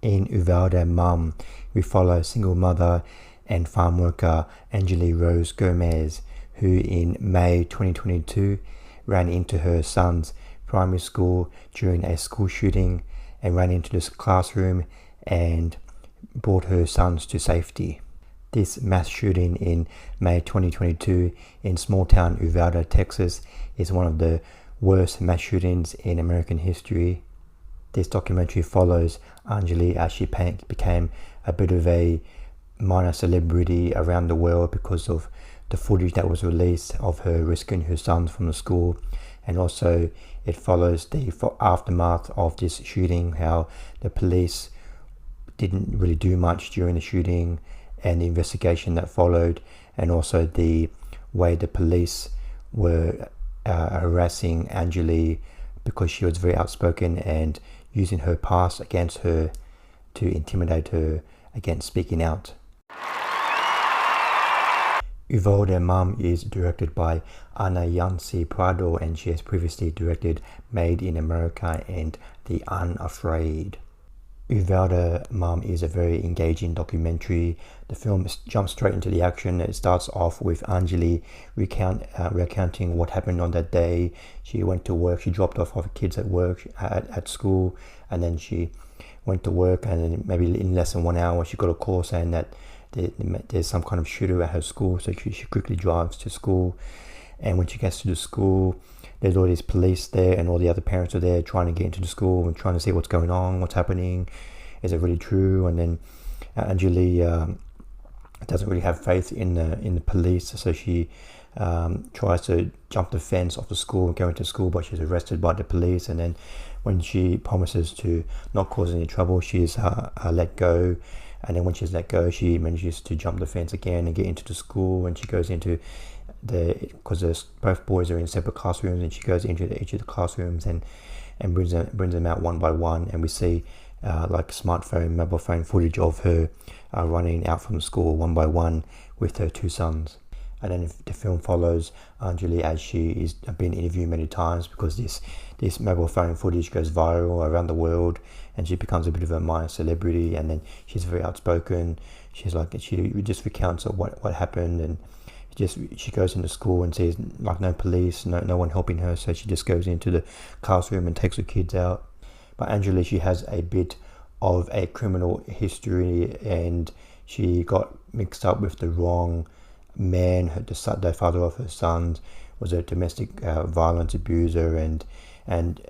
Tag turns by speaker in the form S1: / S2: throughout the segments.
S1: In Uvalde Mom, we follow single mother and farm worker Angeli Rose Gomez, who in May 2022 ran into her son's primary school during a school shooting and ran into this classroom and brought her sons to safety. This mass shooting in May 2022 in small town Uvalde, Texas is one of the worst mass shootings in American history. This documentary follows Angeli as she became a bit of a minor celebrity around the world because of the footage that was released of her rescuing her sons from the school, and also it follows the aftermath of this shooting, how the police didn't really do much during the shooting and the investigation that followed, and also the way the police were harassing Angeli because she was very outspoken and using her past against her to intimidate her against speaking out. Uvalde Mom is directed by Yancy Prado, and she has previously directed Made in America and The Unafraid. Uvalde Mom is a very engaging documentary. The film jumps straight into the action. It starts off with Angeli recounting what happened on that day. She went to work, she dropped off her kids at work, at school, and then she went to work, and then maybe in less than 1 hour she got a call saying that there's some kind of shooter at her school. So she quickly drives to school, and when she gets to the school, there's all these police there and all the other parents are there trying to get into the school and trying to see what's going on, what's happening, is it really true? And then Angeli doesn't really have faith in the police, so she tries to jump the fence of the school and go into school, but she's arrested by the police. And then when she promises to not cause any trouble, she's let go. And then when she's let go, she manages to jump the fence again and get into the school, and she goes into because both boys are in separate classrooms, and she goes into each of the classrooms and brings them out one by one, and we see like mobile phone footage of her running out from school one by one with her two sons. And then the film follows Angeli as she is been interviewed many times, because this mobile phone footage goes viral around the world, and she becomes a bit of a minor celebrity. And then she's very outspoken. She just recounts what happened, and she goes into school and sees like no police, no one helping her, so she just goes into the classroom and takes her kids out. But Angeli, she has a bit of a criminal history, and she got mixed up with the wrong man. The father of her sons was a domestic violence abuser, and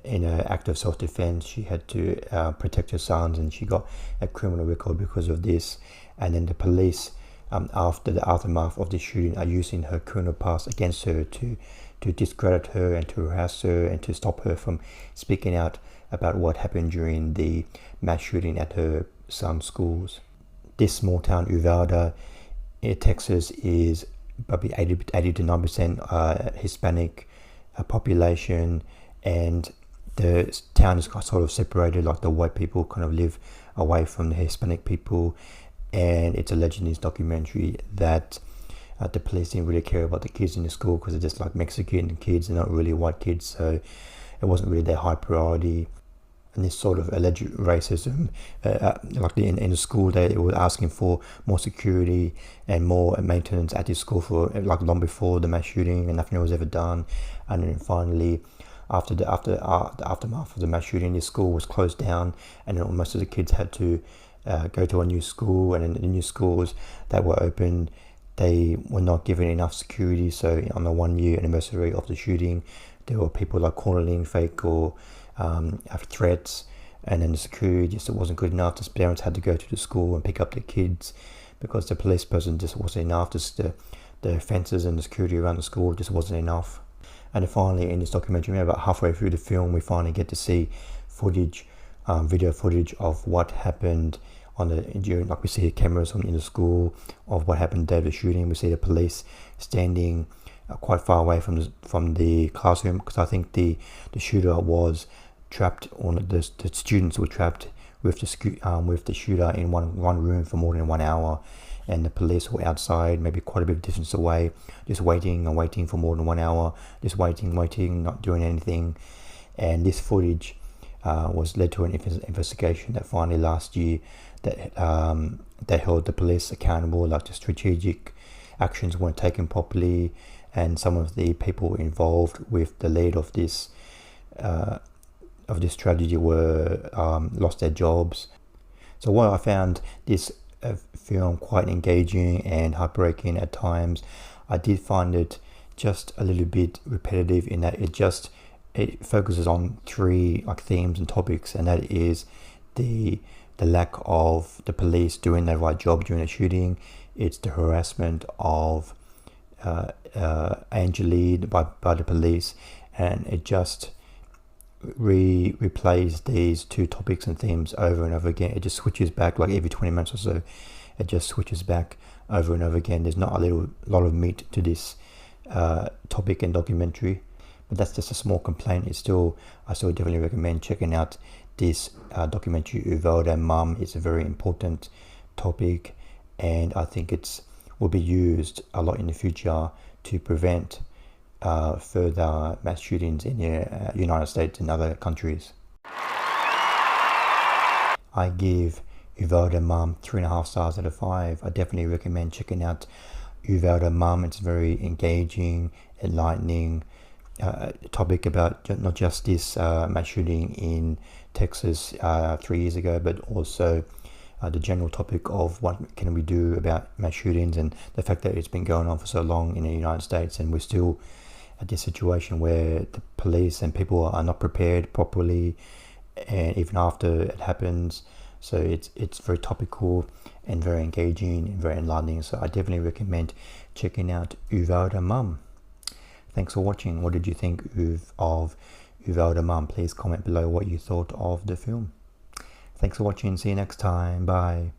S1: in an act of self-defense, she had to protect her sons, and she got a criminal record because of this. And then the police, after the aftermath of the shooting, are using her criminal past against her to discredit her and to harass her and to stop her from speaking out about what happened during the mass shooting at her son's schools. This small town, Uvalde, Texas, is probably 80 to 9% Hispanic population, and the town is sort of separated, like the white people kind of live away from the Hispanic people. And it's alleged in this documentary that the police didn't really care about the kids in the school because they're just like Mexican kids, they're not really white kids, so it wasn't really their high priority. And this sort of alleged racism, like in the school, they were asking for more security and more maintenance at this school for like long before the mass shooting, and nothing was ever done. And then finally, after the aftermath of the mass shooting, this school was closed down, and then most of the kids had to go to a new school. And in the new schools that were open, they were not given enough security. So on the 1 year anniversary of the shooting, there were people like calling fake or threats, and then the security just wasn't good enough. The parents had to go to the school and pick up their kids because the police person just wasn't enough. Just the fences and the security around the school just wasn't enough. And then finally, in this documentary, about halfway through the film, we finally get to see video footage of what happened like we see cameras in the school of what happened the day of the shooting. We see the police standing quite far away from the classroom, because I think the shooter was trapped, or the students were trapped with the shooter in one room for more than 1 hour, and the police were outside, maybe quite a bit of distance away, just waiting and waiting for more than 1 hour, just waiting, not doing anything. And this footage was led to an investigation that finally last year that they held the police accountable, like the strategic actions weren't taken properly, and some of the people involved with the lead of this strategy were lost their jobs. So while I found this film quite engaging and heartbreaking at times, I did find it just a little bit repetitive in that it focuses on three themes and topics, and that is the lack of the police doing their right job during a shooting. It's the harassment of Angeli by the police, and it just replays these two topics and themes over and over again. It just switches back like every 20 minutes or so. It just switches back over and over again. There's not a lot of meat to this topic and documentary, but that's just a small complaint. I still definitely recommend checking out this documentary. Uvalde Mom is a very important topic, and I think will be used a lot in the future to prevent further mass shootings in the United States and other countries. I give Uvalde Mom 3.5 stars out of 5. I definitely recommend checking out Uvalde Mom. It's very engaging, enlightening topic about not just this mass shooting in Texas 3 years ago, but also the general topic of what can we do about mass shootings, and the fact that it's been going on for so long in the United States, and we're still at this situation where the police and people are not prepared properly, and even after it happens. So it's very topical and very engaging and very enlightening. So I definitely recommend checking out Uvalde Mom. Thanks for watching. What did you think of Uvalde Mom? Please comment below what you thought of the film. Thanks for watching. See you next time. Bye.